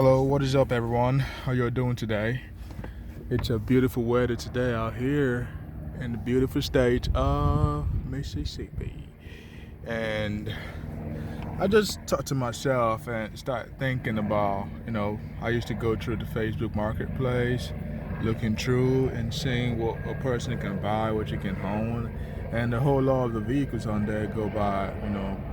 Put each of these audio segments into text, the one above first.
Hello, what is up, everyone? How you doing today? It's a beautiful weather today out here in the beautiful state of Mississippi. And I just talked to myself and start thinking about, I used to go through the Facebook marketplace, looking through and seeing what a person can buy, what you can own. And the whole lot of the vehicles on there go by,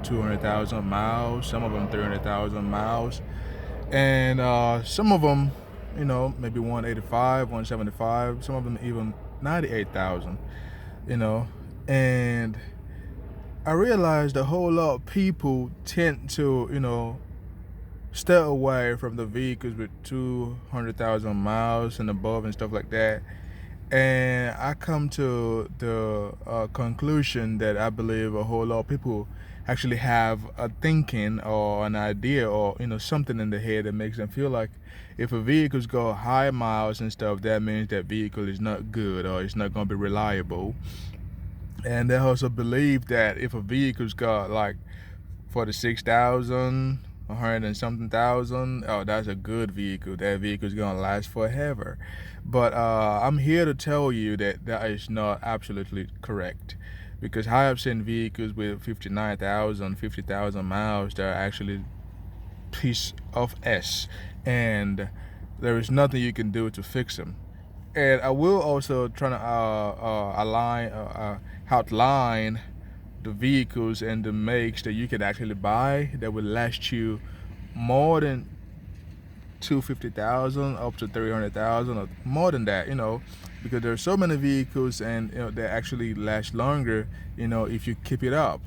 200,000 miles, some of them 300,000 miles. And some of them, maybe 185, 175, some of them even 98,000, you know. And I realized a whole lot of people tend to, stay away from the vehicles with 200,000 miles and above and stuff like that. And I come to the conclusion that I believe a whole lot of people actually have a thinking or an idea or something in the head that makes them feel like if a vehicles go high miles and stuff, that means that vehicle is not good or it's not going to be reliable. And they also believe that if a vehicle's got like 46,000, 100 and something thousand, oh, that's a good vehicle. That vehicle's gonna last forever. But I'm here to tell you that that is not absolutely correct, because I have seen vehicles with 59,000, 50,000 miles that are actually piece of S, and there is nothing you can do to fix them. And I will also try to outline the vehicles and the makes that you can actually buy that will last you more than 250,000 up to 300,000 or more than that, because there are so many vehicles and they actually last longer, if you keep it up.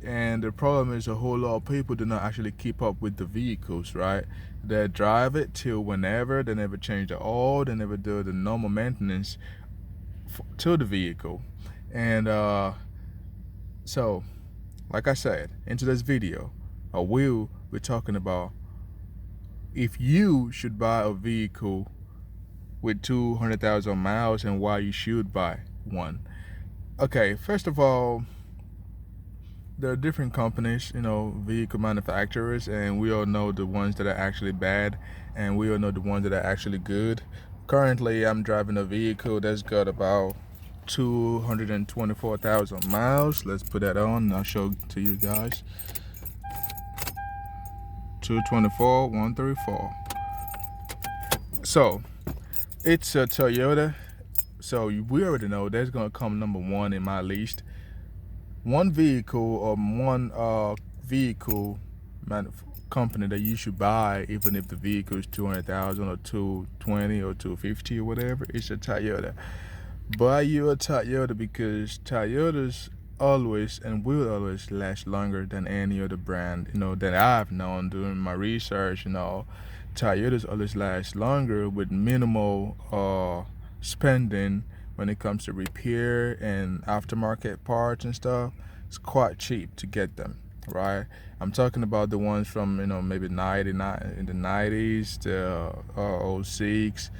And the problem is a whole lot of people do not actually keep up with the vehicles, right? They drive it till whenever, they never change the oil, they never do the normal maintenance to the vehicle. And so, like I said, in today's video, I will be talking about if you should buy a vehicle with 200,000 miles and why you should buy one. Okay, first of all, there are different companies, vehicle manufacturers, and we all know the ones that are actually bad, and we all know the ones that are actually good. Currently, I'm driving a vehicle that's got about 224,000 miles. Let's put that on and I'll show to you guys. 224, 134. So, it's a Toyota. So, we already know that's going to come number one in my list. One vehicle or one vehicle company that you should buy, even if the vehicle is 200,000 or 220 or 250 or whatever, it's a Toyota. Buy you a Toyota because Toyotas always and will always last longer than any other brand, that I've known doing my research. Toyotas always last longer with minimal spending when it comes to repair and aftermarket parts and stuff. It's quite cheap to get them, right? I'm talking about the ones from maybe 99 in the 90s, the 06,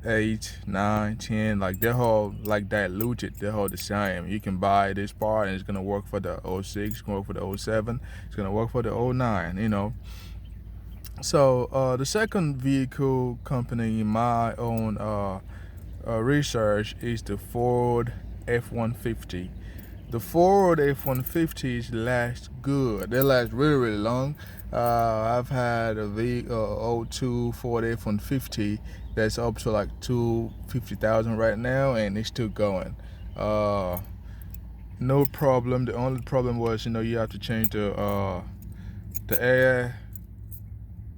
8, 9, 10, like they're all like diluted, they're all the same. You can buy this part and it's gonna work for the 06, it's gonna work for the 07, it's gonna work for the 09. So the second vehicle company in my own research is the Ford F-150. The Ford F-150s last good. They last really, really long. I've had a V02 Ford F-150 that's up to like 250,000 right now, and it's still going. No problem. The only problem was, you have to change the air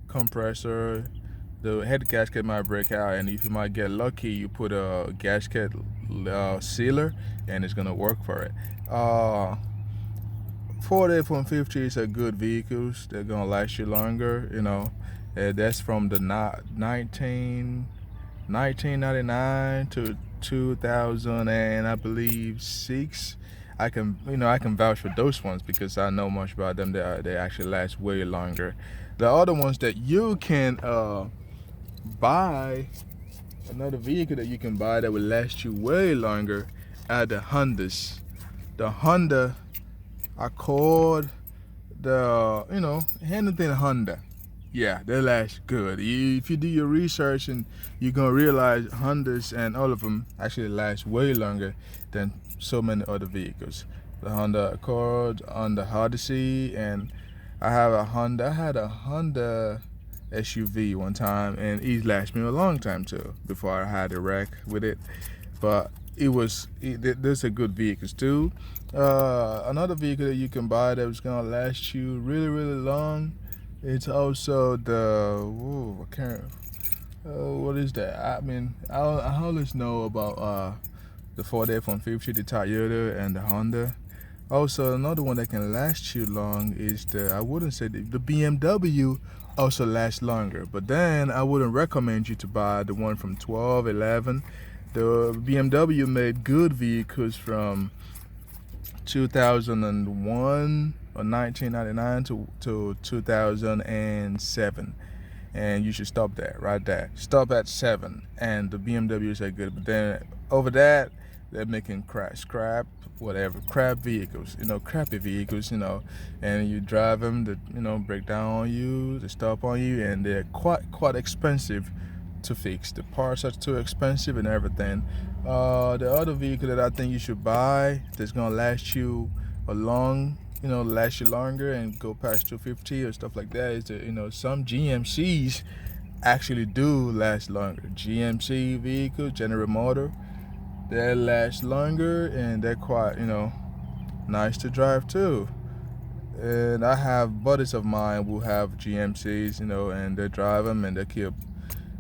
compressor. The head gasket might break out, and if you might get lucky, you put a gasket sealer, and it's gonna work for it. Ford F-150 is a good vehicles. They're gonna last you longer. That's from the 1999 to 2000 and I believe 6. I can vouch for those ones because I know much about them. They actually last way longer. The other ones that you can buy, another vehicle that you can buy that will last you way longer, are the Hondas. The Honda Accord, anything Honda. Yeah, they last good. If you do your research, and you're gonna realize Hondas and all of them actually last way longer than so many other vehicles. The Honda Accord, Honda Odyssey, and I had a Honda SUV one time, and it lasted me a long time too before I had a wreck with it. But there's a good vehicles too. Another vehicle that you can buy that was gonna last you really really long. It's also I can't. What is that? I mean, I always know about the Ford F-150, the Toyota, and the Honda. Also, another one that can last you long is I wouldn't say the BMW also lasts longer, but then I wouldn't recommend you to buy the one from 12, 11. The BMW made good vehicles from 2001 or 1999 to 2007, and you should stop there right there. Stop at 7, and the BMWs are good. But then over that, they're making scrap vehicles, crappy vehicles, and you drive them, they break down on you, they stop on you, and they're quite expensive to fix. The parts are too expensive and everything. The other vehicle that I think you should buy that's gonna last you last you longer and go past 250 or stuff like that is some GMCs actually do last longer. GMC vehicles, General Motor, they last longer and they're quite nice to drive too. And I have buddies of mine who have GMCs, and they drive them and they keep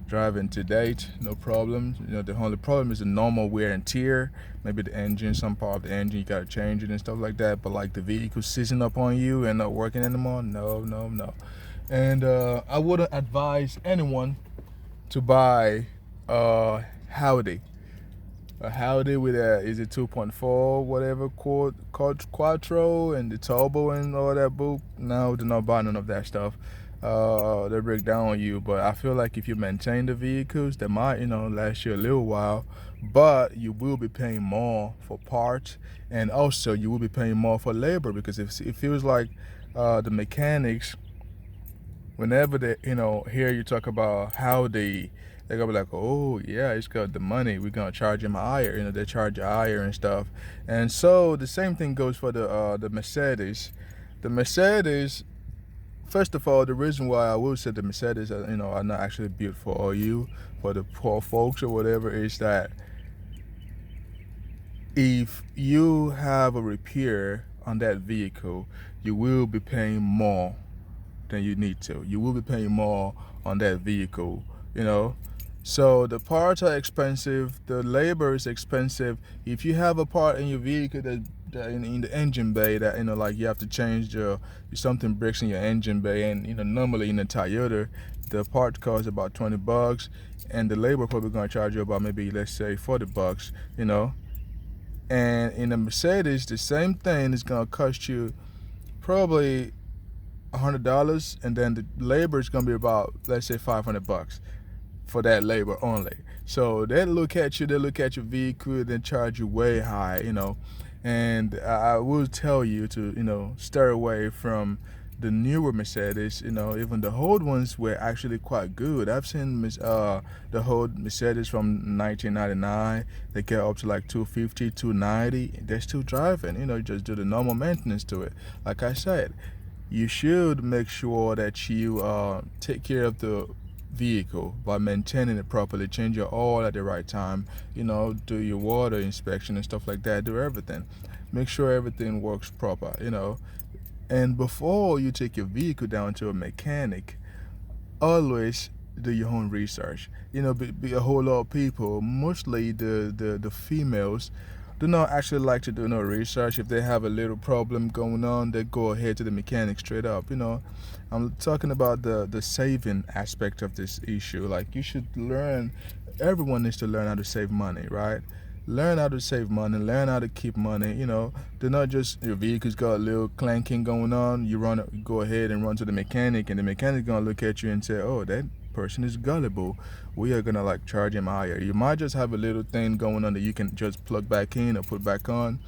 driving to date, no problem. The only problem is the normal wear and tear. Maybe the engine, some part of the engine, you gotta change it and stuff like that. But like the vehicle seizing up on you and not working anymore, no. And I wouldn't advise anyone to buy a Audi. A Audi with is it 2.4 whatever quattro and the turbo and all that book. No, do not buy none of that stuff. They break down on you. But I feel like if you maintain the vehicles, they might last you a little while, but you will be paying more for parts, and also you will be paying more for labor, because it feels like the mechanics, whenever they hear you talk about how they're gonna be like, oh yeah, it's got the money, we're gonna charge him higher. They charge you higher and stuff. And so the same thing goes for the Mercedes. The Mercedes, first of all, the reason why I will say the Mercedes are not actually built for you, for the poor folks or whatever, is that if you have a repair on that vehicle, you will be paying more than you need to. You will be paying more on that vehicle, So the parts are expensive, the labor is expensive. If you have a part in your vehicle that in the engine bay that like you have to change something breaks in your engine bay, and normally in a Toyota the part costs about $20, and the labor probably gonna charge you about maybe, let's say, $40, and in a Mercedes the same thing is gonna cost you probably $100, and then the labor is gonna be about, let's say, $500 for that labor only. So they look at your vehicle, then charge you way high, And I will tell you to stay away from the newer Mercedes. Even the old ones were actually quite good. I've seen the old Mercedes from 1999. They get up to like 250, 290. They're still driving. Just do the normal maintenance to it. Like I said, you should make sure that you take care of the vehicle by maintaining it properly. Change your oil at the right time, do your water inspection and stuff like that. Do everything, make sure everything works proper, and before you take your vehicle down to a mechanic, always do your own research. Be a whole lot of people, mostly the females, do not actually like to do no research. If they have a little problem going on, they go ahead to the mechanic straight up. I'm talking about the saving aspect of this issue. Like, you should learn, everyone needs to learn how to save money, right? Learn how to save money, learn how to keep money. Do not just, your vehicle's got a little clanking going on, you go ahead and run to the mechanic, and the mechanic's gonna look at you and say, oh, that person is gullible, we are gonna charge him higher. You might just have a little thing going on that you can just plug back in or put back on,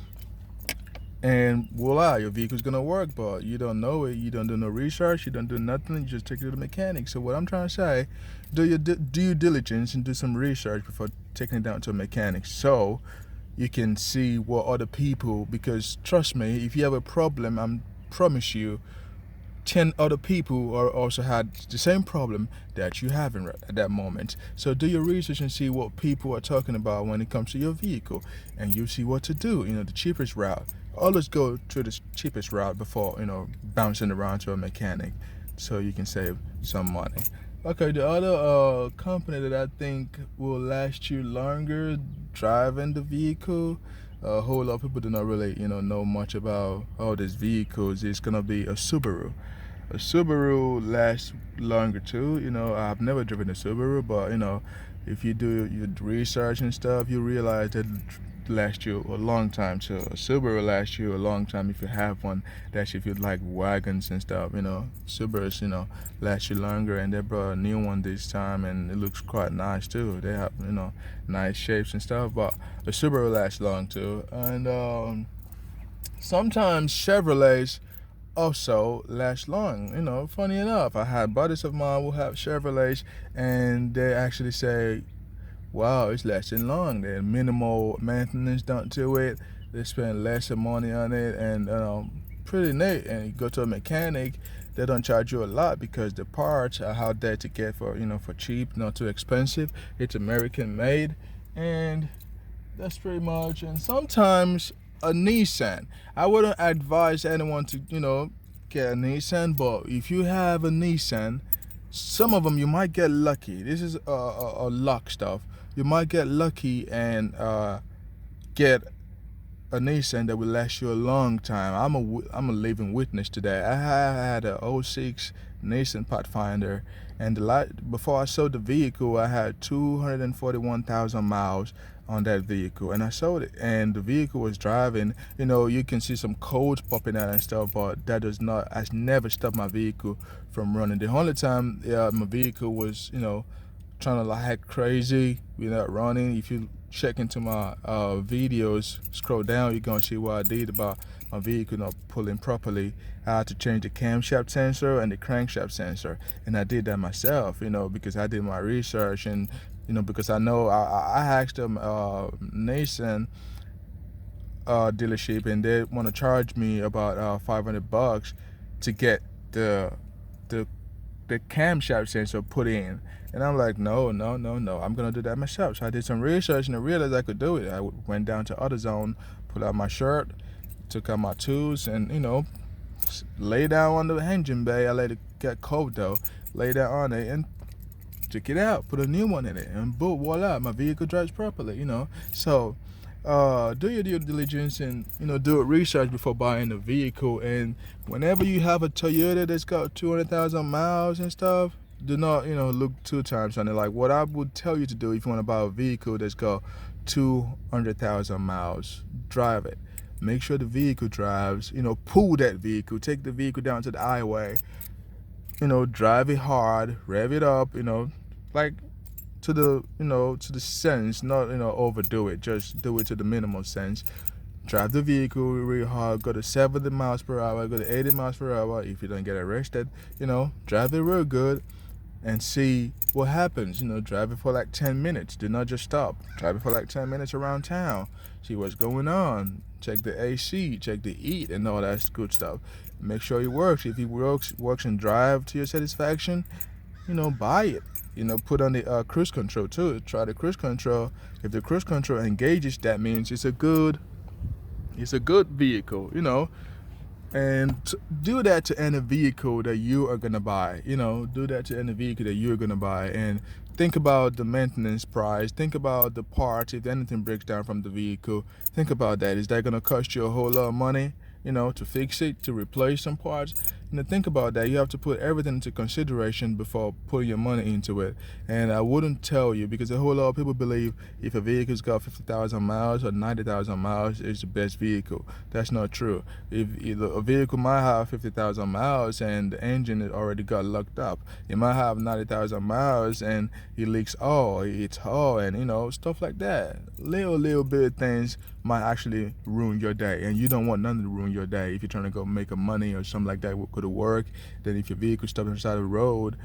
and voila, your vehicle's gonna work. But you don't know it, you don't do no research, you don't do nothing, you just take it to the mechanic. So what I'm trying to say, do your due diligence and do some research before taking it down to a mechanic, so you can see what other people, because trust me, if you have a problem, I promise you 10 other people are also had the same problem that you have at that moment. So do your research and see what people are talking about when it comes to your vehicle, and you see what to do, the cheapest route. Always go through the cheapest route before bouncing around to a mechanic, so you can save some money. Okay, the other company that I think will last you longer driving the vehicle, a whole lot of people do not really know much about all these vehicles, is gonna be a Subaru. A Subaru lasts longer too. I've never driven a Subaru, but if you do your research and stuff, you realize that it lasts you a long time too. A Subaru lasts you a long time if you have one. That's if you like wagons and stuff. Subarus, last you longer, and they brought a new one this time, and it looks quite nice too. They have nice shapes and stuff, but a Subaru lasts long too, and sometimes Chevrolets also last long. Funny enough, I had buddies of mine who have Chevrolets, and they actually say, wow, it's lasting long. There's minimal maintenance done to it. They spend less money on it, and pretty neat. And you go to a mechanic, they don't charge you a lot because the parts are out there to get for cheap, not too expensive. It's American made, and that's pretty much. And sometimes a Nissan. I wouldn't advise anyone to get a Nissan, but if you have a Nissan, some of them you might get lucky. This is a luck stuff. You might get lucky and get a Nissan that will last you a long time. I'm a living witness to that. I had a '06 Nissan Pathfinder, and before I sold the vehicle, I had 241,000 miles on that vehicle, and I sold it, and the vehicle was driving. You can see some codes popping out and stuff, but that has never stopped my vehicle from running. The only time my vehicle was trying to like crazy without running, if you check into my videos, scroll down, you're gonna see what I did about my vehicle not pulling properly. I had to change the camshaft sensor and the crankshaft sensor, and I did that myself, because I did my research, and because I know I asked them Nissan dealership, and they want to charge me about $500 to get the camshaft sensor put in. And I'm like, no, I'm gonna do that myself. So I did some research, and I realized I could do it. I went down to AutoZone, pulled out my shirt, took out my tools, and lay down on the engine bay. I let it get cold though. Lay down on it and took it out, put a new one in it, and boom, voila, my vehicle drives properly. So do your due diligence, and do a research before buying a vehicle. And whenever you have a Toyota that's got 200,000 miles and stuff, do not look 2 times on it. Like what I would tell you to do, if you want to buy a vehicle that's got 200,000 miles, drive it. Make sure the vehicle drives. Pull that vehicle, take the vehicle down to the highway, drive it hard, rev it up, like to the sense, not overdo it. Just do it to the minimal sense. Drive the vehicle really hard, go to 70 miles per hour, go to 80 miles per hour. If you don't get arrested, drive it real good and see what happens. Drive it for like 10 minutes. Do not just stop. Drive it for like 10 minutes around town. See what's going on. Check the AC, check the heat, and all that good stuff. Make sure it works. If it works and drive to your satisfaction, buy it. Put on the cruise control too. Try the cruise control. If the cruise control engages, that means it's a good vehicle. And do that to any vehicle that you are gonna buy. Do that to any vehicle that you're gonna buy, and think about the maintenance price. Think about the parts. If anything breaks down from the vehicle, think about that. Is that gonna cost you a whole lot of money? To fix it, to replace some parts? think about that. You have to put everything into consideration before putting your money into it. And I wouldn't tell you, because a whole lot of people believe if a vehicle's got 50,000 miles or 90,000 miles, it's the best vehicle. That's not true. If a vehicle might have 50,000 miles and the engine is already got locked up, it might have 90,000 miles and it leaks oil, it's oil, and stuff like that. Little bit things might actually ruin your day, and you don't want nothing to ruin your day. If you're trying to go make a money or something like that could work, then if your vehicle stops on the side of the road,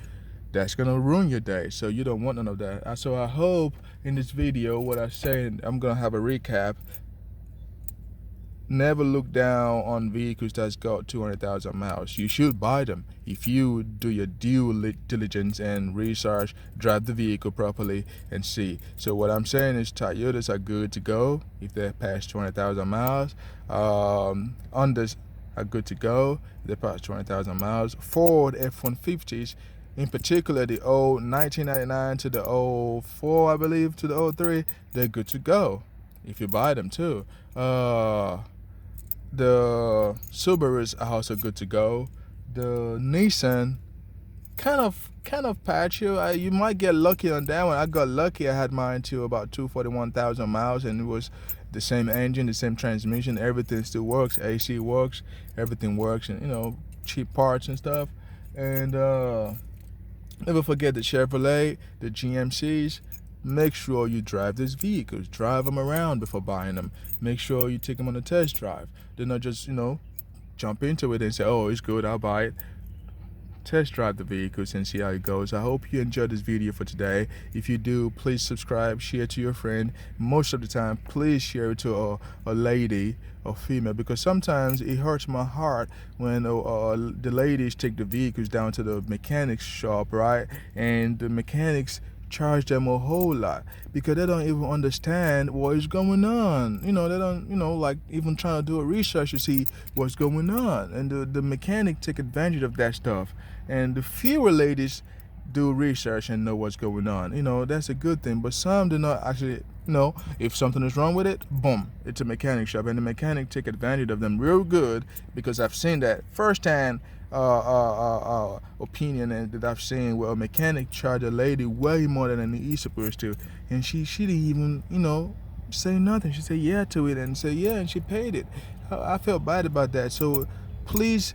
that's gonna ruin your day. So you don't want none of that. So I hope in this video, what I say, I'm gonna have a recap. Never look down on vehicles that's got 200,000 miles. You should buy them if you do your due diligence and research, drive the vehicle properly and see. So what I'm saying is Toyotas are good to go if they're past 200,000 miles. Hondas are good to go if they're past 200,000 miles. Ford F-150s, in particular the old 1999 to the 04, I believe, to the 03, they're good to go if you buy them too. The Subarus are also good to go. The Nissan, kind of patchy. You might get lucky on that one. I got lucky. I had mine to about 241,000 miles, and it was the same engine, the same transmission. Everything still works. AC works. Everything works, and cheap parts and stuff. And never forget the Chevrolet, the GMCs. Make sure you drive these vehicles. Drive them around before buying them. Make sure you take them on a test drive. Do not just, jump into it and say, oh, it's good, I'll buy it. Test drive the vehicles and see how it goes. I hope you enjoyed this video for today. If you do, please subscribe, share to your friend. Most of the time, please share it to a lady or female, because sometimes it hurts my heart when the ladies take the vehicles down to the mechanics shop, right? And the mechanics charge them a whole lot because they don't even understand what is going on. They don't, like even trying to do a research to see what's going on. And the mechanic take advantage of that stuff. And the fewer ladies do research and know what's going on, that's a good thing. But some do not actually know if something is wrong with it. Boom, it's a mechanic shop, and the mechanic take advantage of them real good, because I've seen that firsthand. Opinion and that I've seen where a mechanic charged a lady way more than he's supposed to, and she didn't even say nothing. She said yeah to it and said yeah, and she paid it. I felt bad about that. So please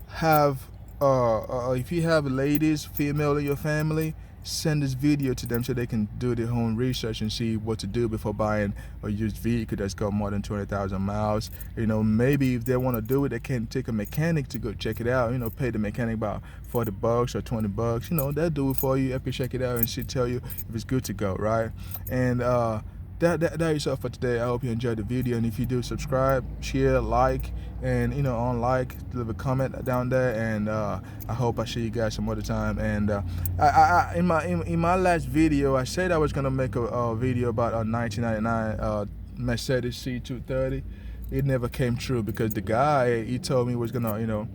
have if you have ladies, female in your family, send this video to them so they can do their own research and see what to do before buying a used vehicle that's got more than 200,000 miles. Maybe if they want to do it, they can take a mechanic to go check it out. Pay the mechanic about $40 or $20. They'll do it for you. You can check it out and she'll tell you if it's good to go, right? And that is all for today. I hope you enjoyed the video, and if you do, subscribe, share, like, and leave a comment down there. And I hope I see you guys some other time. And in my last video, I said I was gonna make a video about a 1999 Mercedes C230. It never came true because the guy, he told me he was gonna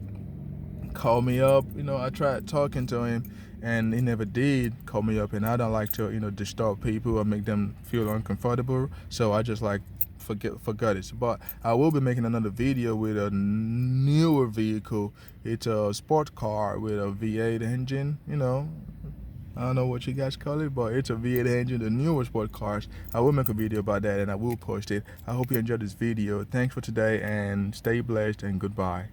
call me up. I tried talking to him, and he never did call me up, and I don't like to disturb people or make them feel uncomfortable, so I just forgot it. But I will be making another video with a newer vehicle. It's a sport car with a V8 engine. I don't know what you guys call it, but it's a V8 engine, the newer sport cars. I will make a video about that, and I will post it. I hope you enjoyed this video. Thanks for today, and stay blessed, and goodbye.